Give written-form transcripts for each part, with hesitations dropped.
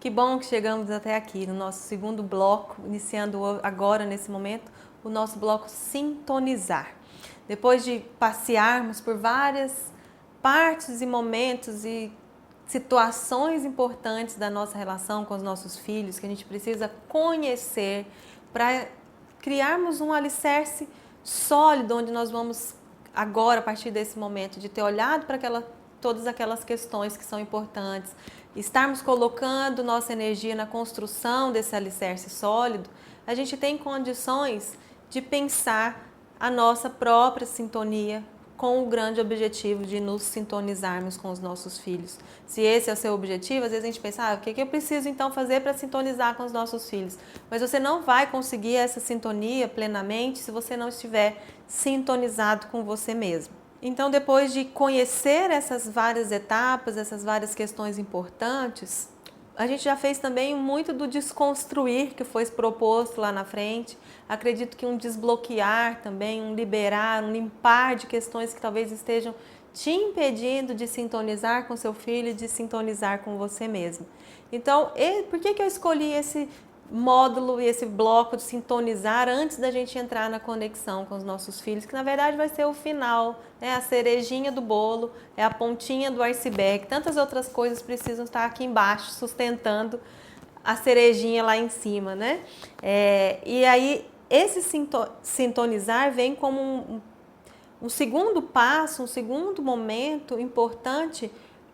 Que bom que chegamos até aqui no nosso segundo bloco, iniciando agora nesse momento o nosso bloco Sintonizar. Depois de passearmos por várias partes e momentos e situações importantes da nossa relação com os nossos filhos, que a gente precisa conhecer para criarmos um alicerce sólido, onde nós vamos agora, a partir desse momento, de ter olhado para todas aquelas questões que são importantes, estarmos colocando nossa energia na construção desse alicerce sólido, a gente tem condições de pensar a nossa própria sintonia com o grande objetivo de nos sintonizarmos com os nossos filhos. Se esse é o seu objetivo, às vezes a gente pensa, o que eu preciso então fazer para sintonizar com os nossos filhos? Mas você não vai conseguir essa sintonia plenamente se você não estiver sintonizado com você mesmo. Então, depois de conhecer essas várias etapas, essas várias questões importantes, a gente já fez também muito do desconstruir que foi proposto lá na frente. Acredito que um desbloquear também, um liberar, um limpar de questões que talvez estejam te impedindo de sintonizar com seu filho e de sintonizar com você mesmo. Então, por que eu escolhi esse módulo e esse bloco de sintonizar antes da gente entrar na conexão com os nossos filhos, que na verdade vai ser o final, né? A cerejinha do bolo, é a pontinha do iceberg. Tantas outras coisas precisam estar aqui embaixo, sustentando a cerejinha lá em cima, né? E aí, esse sintonizar vem como um segundo passo, um segundo momento importante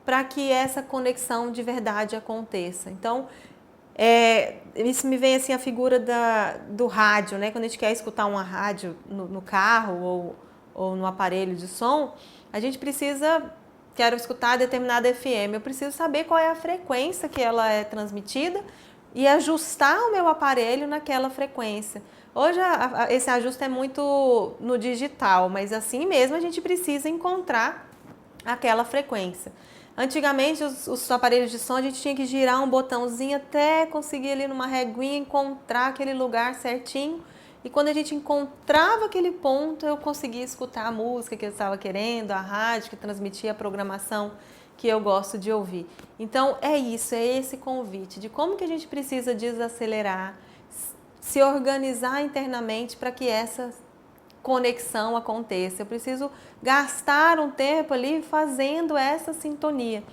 para que essa conexão de verdade aconteça. Então, isso me vem assim a figura do rádio, né? Quando a gente quer escutar uma rádio no carro ou no aparelho de som, a gente quero escutar determinada FM, eu preciso saber qual é a frequência que ela é transmitida e ajustar o meu aparelho naquela frequência. Hoje esse ajuste é muito no digital, mas assim mesmo a gente precisa encontrar aquela frequência. Antigamente, os aparelhos de som, a gente tinha que girar um botãozinho até conseguir ali numa reguinha encontrar aquele lugar certinho. E quando a gente encontrava aquele ponto, eu conseguia escutar a música que eu estava querendo, a rádio que transmitia a programação que eu gosto de ouvir. Então, é isso, é esse convite de como que a gente precisa desacelerar, se organizar internamente para que essa conexão aconteça. Eu preciso gastar um tempo ali fazendo essa sintonia.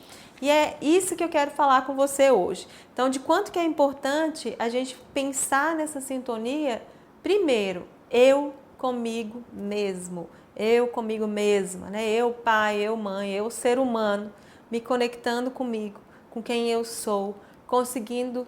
E é isso que eu quero falar com você hoje. Então, de quanto que é importante a gente pensar nessa sintonia, primeiro, eu comigo mesmo, eu comigo mesma, né? Eu pai, eu mãe, eu ser humano, me conectando comigo, com quem eu sou, conseguindo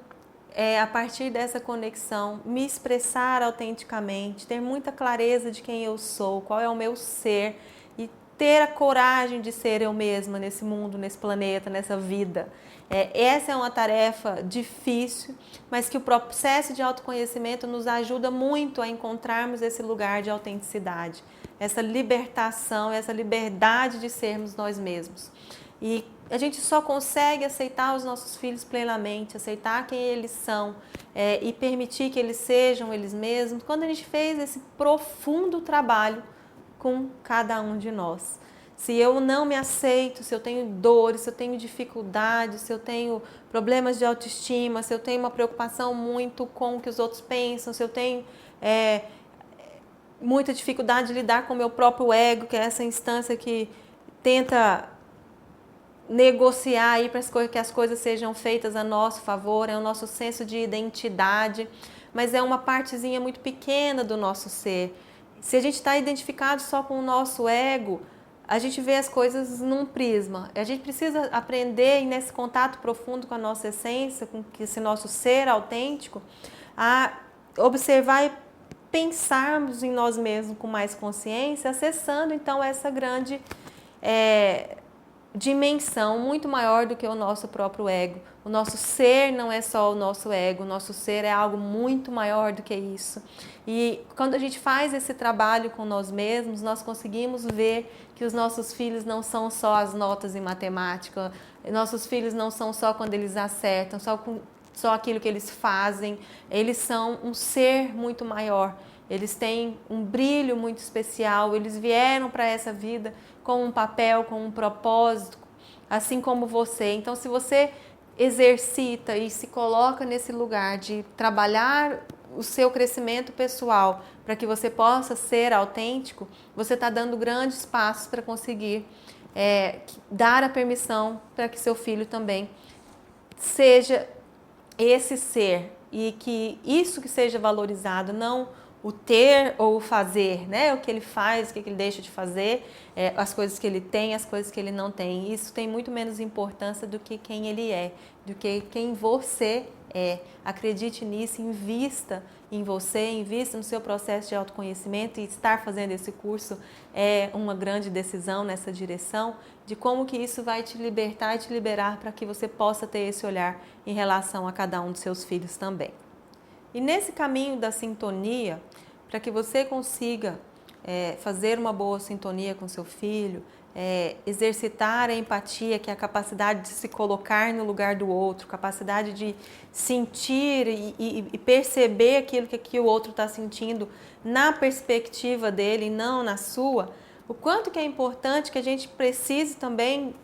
a partir dessa conexão, me expressar autenticamente, ter muita clareza de quem eu sou, qual é o meu ser e ter a coragem de ser eu mesma nesse mundo, nesse planeta, nessa vida. Essa é uma tarefa difícil, mas que o processo de autoconhecimento nos ajuda muito a encontrarmos esse lugar de autenticidade, essa libertação, essa liberdade de sermos nós mesmos. E a gente só consegue aceitar os nossos filhos plenamente, aceitar quem eles são e permitir que eles sejam eles mesmos, quando a gente fez esse profundo trabalho com cada um de nós. Se eu não me aceito, se eu tenho dores, se eu tenho dificuldades, se eu tenho problemas de autoestima, se eu tenho uma preocupação muito com o que os outros pensam, se eu tenho muita dificuldade de lidar com o meu próprio ego, que é essa instância que tenta negociar aí para que as coisas sejam feitas a nosso favor, é o nosso senso de identidade, mas é uma partezinha muito pequena do nosso ser. Se a gente está identificado só com o nosso ego, a gente vê as coisas num prisma. A gente precisa aprender nesse contato profundo com a nossa essência, com esse nosso ser autêntico, a observar e pensarmos em nós mesmos com mais consciência, acessando então essa grande dimensão muito maior do que o nosso próprio ego. O nosso ser não é só o nosso ego, o nosso ser é algo muito maior do que isso. E quando a gente faz esse trabalho com nós mesmos, nós conseguimos ver que os nossos filhos não são só as notas em matemática, nossos filhos não são só quando eles acertam, só aquilo que eles fazem, eles são um ser muito maior. Eles têm um brilho muito especial, eles vieram para essa vida com um papel, com um propósito, assim como você. Então, se você exercita e se coloca nesse lugar de trabalhar o seu crescimento pessoal para que você possa ser autêntico, você está dando grandes passos para conseguir dar a permissão para que seu filho também seja esse ser e que isso que seja valorizado, não o ter ou o fazer, né? O que ele faz, o que ele deixa de fazer, as coisas que ele tem, as coisas que ele não tem. Isso tem muito menos importância do que quem ele é, do que quem você é. Acredite nisso, invista em você, invista no seu processo de autoconhecimento, e estar fazendo esse curso é uma grande decisão nessa direção de como que isso vai te libertar e te liberar para que você possa ter esse olhar em relação a cada um dos seus filhos também. E nesse caminho da sintonia, para que você consiga fazer uma boa sintonia com seu filho, exercitar a empatia, que é a capacidade de se colocar no lugar do outro, capacidade de sentir e perceber aquilo que o outro está sentindo na perspectiva dele e não na sua, o quanto que é importante que a gente precise também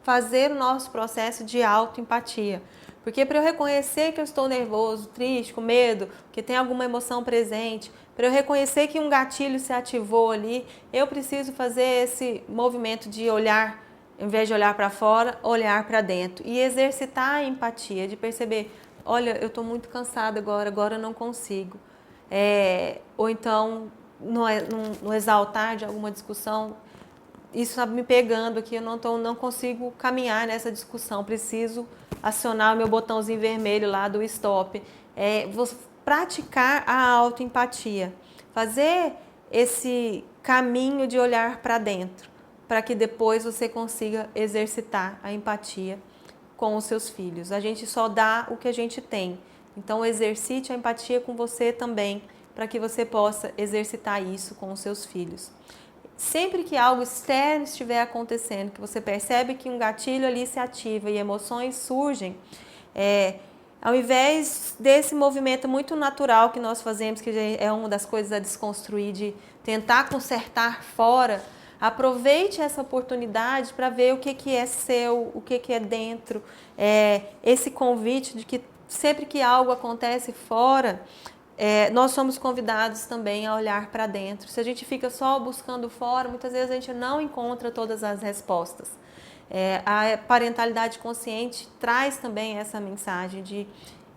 fazer o nosso processo de autoempatia. Porque para eu reconhecer que eu estou nervoso, triste, com medo, que tem alguma emoção presente, para eu reconhecer que um gatilho se ativou ali, eu preciso fazer esse movimento de olhar, em vez de olhar para fora, olhar para dentro. E exercitar a empatia, de perceber, olha, eu estou muito cansada agora eu não consigo. Ou então, no exaltar de alguma discussão, isso está me pegando aqui, eu não consigo caminhar nessa discussão, preciso acionar o meu botãozinho vermelho lá do stop. Vou praticar a autoempatia, fazer esse caminho de olhar para dentro, para que depois você consiga exercitar a empatia com os seus filhos. A gente só dá o que a gente tem, então exercite a empatia com você também, para que você possa exercitar isso com os seus filhos. Sempre que algo externo estiver acontecendo, que você percebe que um gatilho ali se ativa e emoções surgem, ao invés desse movimento muito natural que nós fazemos, que é uma das coisas a desconstruir, de tentar consertar fora, aproveite essa oportunidade para ver o que é seu, o que é dentro. Esse convite de que sempre que algo acontece fora, nós somos convidados também a olhar para dentro. Se a gente fica só buscando fora, muitas vezes a gente não encontra todas as respostas. A parentalidade consciente traz também essa mensagem de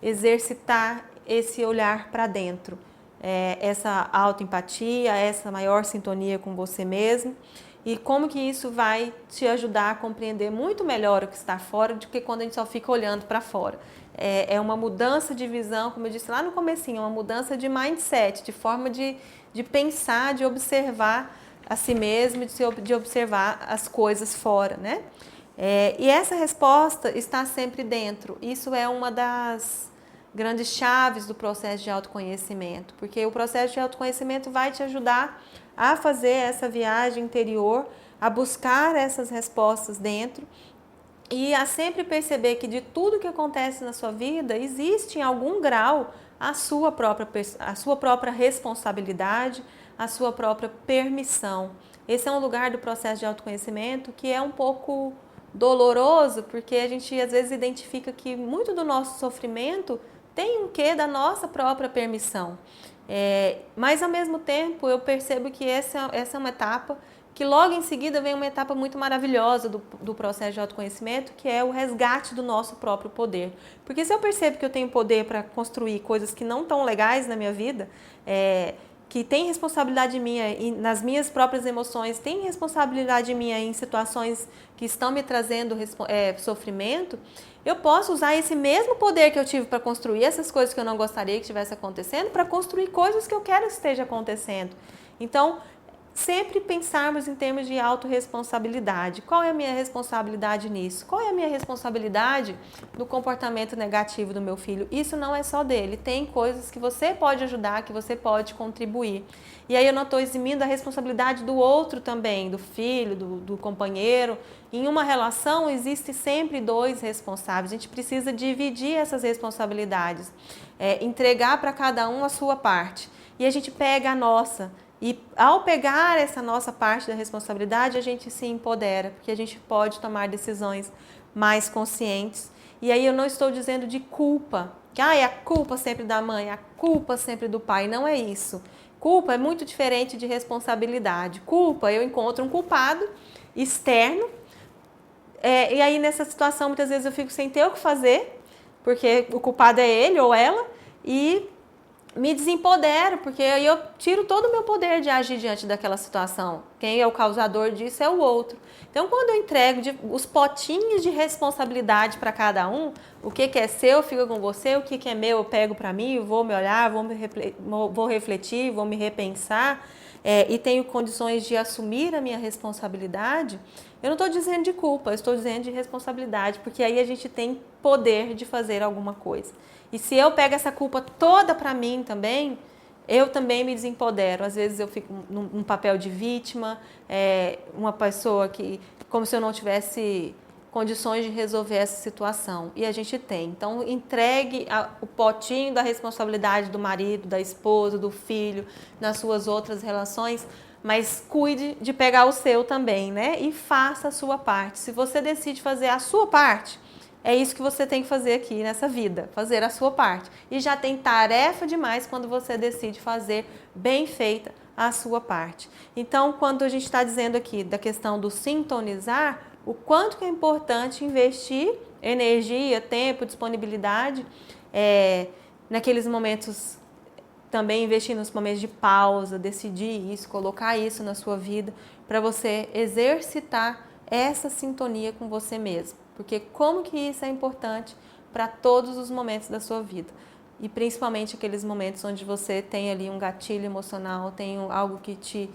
exercitar esse olhar para dentro, essa autoempatia, essa maior sintonia com você mesmo, e como que isso vai te ajudar a compreender muito melhor o que está fora do que quando a gente só fica olhando para fora. É uma mudança de visão, como eu disse lá no comecinho, é uma mudança de mindset, de forma de pensar, de observar a si mesmo, de observar as coisas fora, né? E essa resposta está sempre dentro. Isso é uma das grandes chaves do processo de autoconhecimento, porque o processo de autoconhecimento vai te ajudar a fazer essa viagem interior, a buscar essas respostas dentro e a sempre perceber que de tudo que acontece na sua vida, existe em algum grau a sua própria responsabilidade, a sua própria permissão. Esse é um lugar do processo de autoconhecimento que é um pouco doloroso, porque a gente às vezes identifica que muito do nosso sofrimento tem um quê da nossa própria permissão. Mas ao mesmo tempo eu percebo que essa é uma etapa que logo em seguida vem uma etapa muito maravilhosa do processo de autoconhecimento, que é o resgate do nosso próprio poder. Porque se eu percebo que eu tenho poder para construir coisas que não estão legais na minha vida, que tem responsabilidade minha nas minhas próprias emoções, tem responsabilidade minha em situações que estão me trazendo sofrimento, eu posso usar esse mesmo poder que eu tive para construir essas coisas que eu não gostaria que estivesse acontecendo, para construir coisas que eu quero que esteja acontecendo. Então, sempre pensarmos em termos de autorresponsabilidade. Qual é a minha responsabilidade nisso? Qual é a minha responsabilidade no comportamento negativo do meu filho? Isso não é só dele. Tem coisas que você pode ajudar, que você pode contribuir. E aí eu não estou eximindo a responsabilidade do outro também, do filho, do companheiro. Em uma relação existe sempre dois responsáveis. A gente precisa dividir essas responsabilidades, entregar para cada um a sua parte. E a gente pega a nossa. E ao pegar essa nossa parte da responsabilidade, a gente se empodera, porque a gente pode tomar decisões mais conscientes E aí eu não estou dizendo de culpa, que é a culpa sempre da mãe, a culpa sempre do pai, não é isso. Culpa é muito diferente de responsabilidade. Culpa, eu encontro um culpado externo, e aí nessa situação muitas vezes eu fico sem ter o que fazer, porque o culpado é ele ou ela, e me desempodero, porque aí eu tiro todo o meu poder de agir diante daquela situação. Quem é o causador disso é o outro. Então, quando eu entrego os potinhos de responsabilidade para cada um, o que é seu fica com você, o que é meu eu pego para mim, vou me olhar, vou refletir, vou me repensar, e tenho condições de assumir a minha responsabilidade, eu não estou dizendo de culpa, eu estou dizendo de responsabilidade, porque aí a gente tem poder de fazer alguma coisa. E se eu pego essa culpa toda para mim também, eu também me desempodero. Às vezes eu fico num papel de vítima, uma pessoa que, como se eu não tivesse condições de resolver essa situação. E a gente tem. Então, entregue o potinho da responsabilidade do marido, da esposa, do filho, nas suas outras relações, mas cuide de pegar o seu também, né? E faça a sua parte. Se você decide fazer a sua parte, é isso que você tem que fazer aqui nessa vida, fazer a sua parte. E já tem tarefa demais quando você decide fazer bem feita a sua parte. Então, quando a gente está dizendo aqui da questão do sintonizar, o quanto que é importante investir energia, tempo, disponibilidade, naqueles momentos, também investir nos momentos de pausa, decidir isso, colocar isso na sua vida, para você exercitar essa sintonia com você mesmo. Porque como que isso é importante para todos os momentos da sua vida. E principalmente aqueles momentos onde você tem ali um gatilho emocional, tem algo que te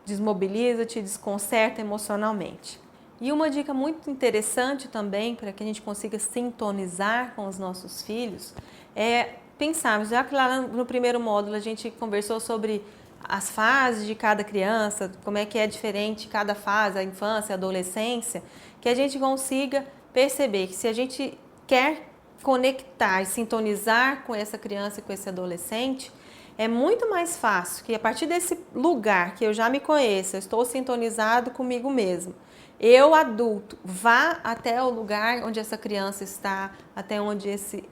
desmobiliza, te desconcerta emocionalmente. E uma dica muito interessante também para que a gente consiga sintonizar com os nossos filhos é pensarmos, já que lá no primeiro módulo a gente conversou sobre as fases de cada criança, como é que é diferente cada fase, a infância, a adolescência, que a gente consiga perceber que se a gente quer conectar e sintonizar com essa criança e com esse adolescente, é muito mais fácil que a partir desse lugar que eu já me conheço, eu estou sintonizado comigo mesmo, eu adulto vá até o lugar onde essa criança está, até onde esse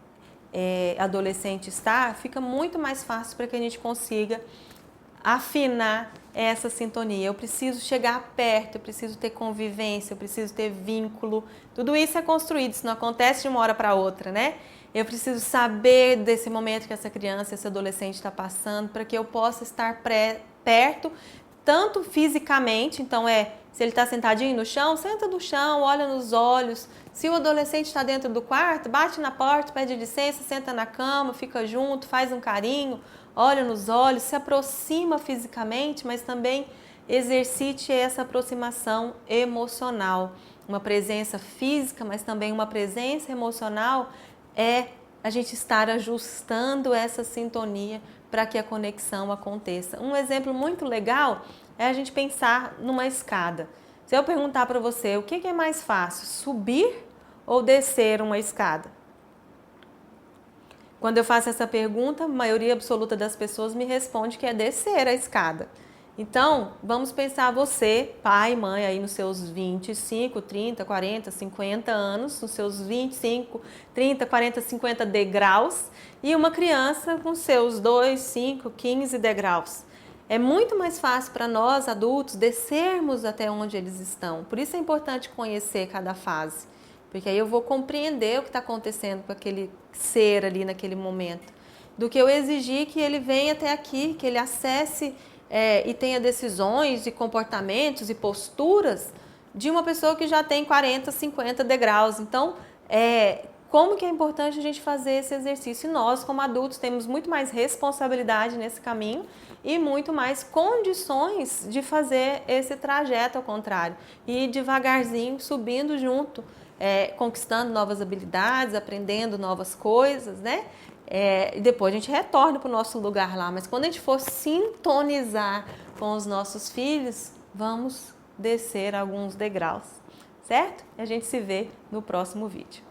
adolescente está, fica muito mais fácil para que a gente consiga afinar essa sintonia. Eu preciso chegar perto, eu preciso ter convivência, eu preciso ter vínculo. Tudo isso é construído, isso não acontece de uma hora para outra, né? Eu preciso saber desse momento que essa criança, esse adolescente está passando, para que eu possa estar perto, tanto fisicamente, então se ele está sentadinho no chão, senta no chão, olha nos olhos. Se o adolescente está dentro do quarto, bate na porta, pede licença, senta na cama, fica junto, faz um carinho, olha nos olhos, se aproxima fisicamente, mas também exercite essa aproximação emocional. Uma presença física, mas também uma presença emocional é a gente estar ajustando essa sintonia para que a conexão aconteça. Um exemplo muito legal é a gente pensar numa escada. Se eu perguntar para você o que é mais fácil, subir ou descer uma escada? Quando eu faço essa pergunta, a maioria absoluta das pessoas me responde que é descer a escada. Então, vamos pensar você, pai, mãe, aí nos seus 25, 30, 40, 50 anos, nos seus 25, 30, 40, 50 degraus, e uma criança com seus 2, 5, 15 degraus. É muito mais fácil para nós, adultos, descermos até onde eles estão. Por isso é importante conhecer cada fase, porque aí eu vou compreender o que está acontecendo com aquele ser ali naquele momento, do que eu exigir que ele venha até aqui, que ele acesse e tenha decisões e comportamentos e posturas de uma pessoa que já tem 40, 50 degraus. Então, como que é importante a gente fazer esse exercício? E nós, como adultos, temos muito mais responsabilidade nesse caminho e muito mais condições de fazer esse trajeto ao contrário. E devagarzinho, subindo junto, conquistando novas habilidades, aprendendo novas coisas, né? E depois a gente retorna para o nosso lugar lá. Mas quando a gente for sintonizar com os nossos filhos, vamos descer alguns degraus, certo? E a gente se vê no próximo vídeo.